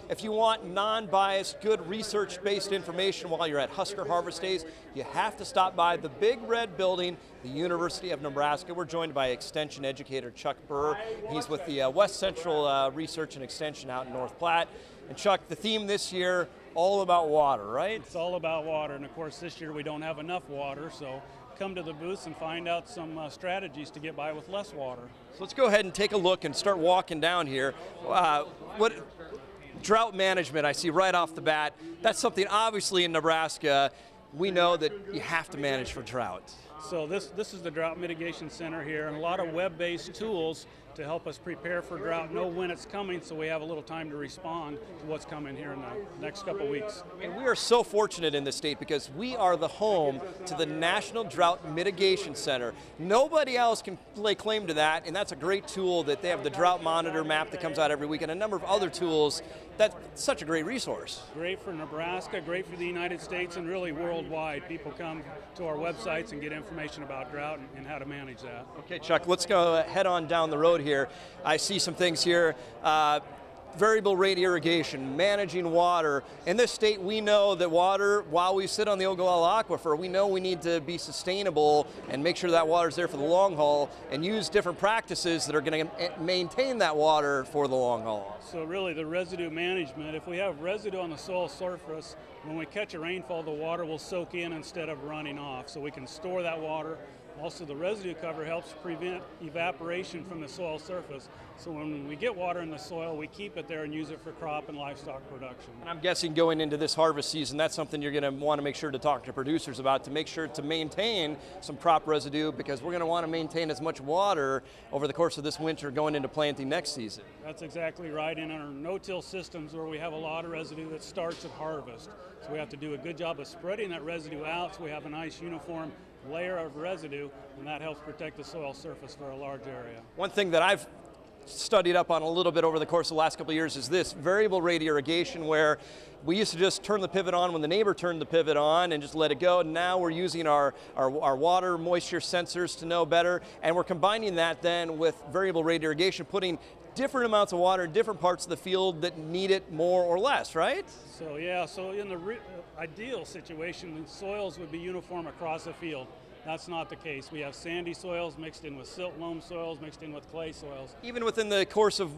If you want non-biased, good research-based information while you're at Husker Harvest Days, you have to stop by the big red building, the University of Nebraska. We're joined by Extension educator Chuck Burr. He's with the West Central Research and Extension out in North Platte. And Chuck, the theme this year, all about water, right? It's all about water, and of course this year we don't have enough water, so come to the booths and find out some strategies to get by with less water. So let's go ahead and take a look and start walking down here. What drought management I see right off the bat, that's something obviously in Nebraska we know that you have to manage for drought. So this is the Drought Mitigation Center here, and a lot of web-based tools to help us prepare for drought, know when it's coming, so we have a little time to respond to what's coming here in the next couple weeks. And we are so fortunate in this state because we are the home to the National Drought Mitigation Center. Nobody else can lay claim to that, and that's a great tool that they have the drought monitor map that comes out every week and a number of other tools. That's such a great resource. Great for Nebraska, great for the United States, and really worldwide. People come to our websites and get information about drought and how to manage that. Okay, Chuck, let's go head on down the road here. I see some things here. Variable rate irrigation, managing water. In this state, we know that water, while we sit on the Ogallala Aquifer, we know we need to be sustainable and make sure that water's there for the long haul and use different practices that are going to maintain that water for the long haul. So really the residue management, if we have residue on the soil surface, when we catch a rainfall, the water will soak in instead of running off. So we can store that water. Also, the residue cover helps prevent evaporation from the soil surface. So when we get water in the soil, we keep it there and use it for crop and livestock production. And I'm guessing going into this harvest season, that's something you're going to want to make sure to talk to producers about to make sure to maintain some crop residue, because we're going to want to maintain as much water over the course of this winter going into planting next season. That's exactly right. In our no-till systems where we have a lot of residue that starts at harvest. So we have to do a good job of spreading that residue out so we have a nice uniform layer of residue, and that helps protect the soil surface for a large area. One thing that I've studied up on a little bit over the course of the last couple of years is this variable rate irrigation, where we used to just turn the pivot on when the neighbor turned the pivot on and just let it go. Now we're using our water moisture sensors to know better, and we're combining that then with variable rate irrigation, putting different amounts of water in different parts of the field that need it more or less, right? So yeah, so in the ideal situation, the soils would be uniform across the field. That's not the case. We have sandy soils mixed in with silt loam soils, mixed in with clay soils. Even within the course of,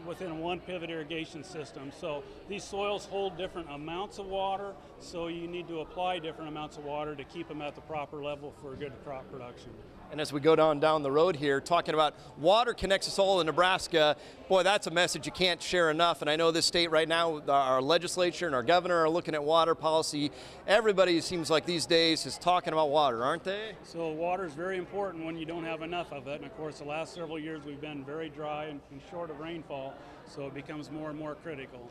within one pivot irrigation system. So these soils hold different amounts of water, so you need to apply different amounts of water to keep them at the proper level for good crop production. And as we go down the road here, talking about water connects us all in Nebraska, boy, that's a message you can't share enough. And I know this state right now, our legislature and our governor are looking at water policy. Everybody seems like these days is talking about water, aren't they? So water is very important when you don't have enough of it. And of course, the last several years we've been very dry and short of rainfall, so it becomes more and more critical.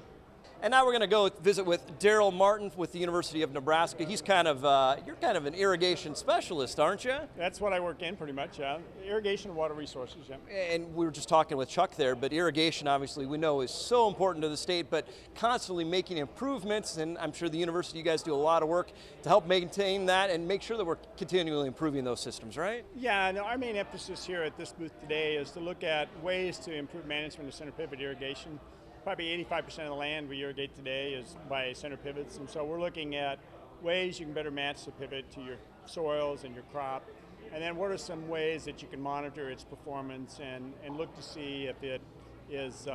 And now we're going to go visit with Daryl Martin with the University of Nebraska. He's kind of, you're kind of an irrigation specialist, aren't you? That's what I work in pretty much, yeah. Irrigation and water resources, yeah. And we were just talking with Chuck there, but irrigation obviously we know is so important to the state, but constantly making improvements, and I'm sure the university, you guys do a lot of work to help maintain that and make sure that we're continually improving those systems, right? Yeah, no, our main emphasis here at this booth today is to look at ways to improve management of center pivot irrigation. Probably 85% of the land we irrigate today is by center pivots, and so we're looking at ways you can better match the pivot to your soils and your crop, and then what are some ways that you can monitor its performance and look to see if it is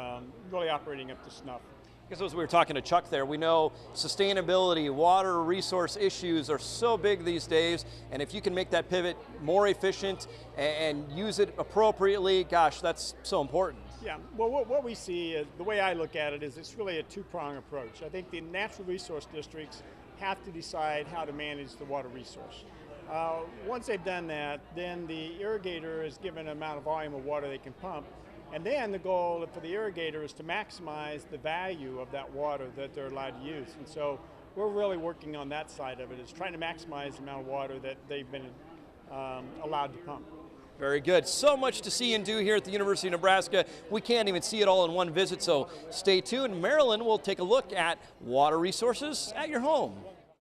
really operating up to snuff. Because as we were talking to Chuck there, we know sustainability, water resource issues are so big these days, and if you can make that pivot more efficient and use it appropriately, gosh, that's so important. Yeah, well what we see, is, the way I look at it, is it's really a two-prong approach. I think the natural resource districts have to decide how to manage the water resource. Once they've done that, then the irrigator is given an amount of volume of water they can pump, and then the goal for the irrigator is to maximize the value of that water that they're allowed to use. And so we're really working on that side of it, is trying to maximize the amount of water that they've been allowed to pump. Very good. So much to see and do here at the University of Nebraska. We can't even see it all in one visit, so stay tuned. Marilyn will take a look at water resources at your home.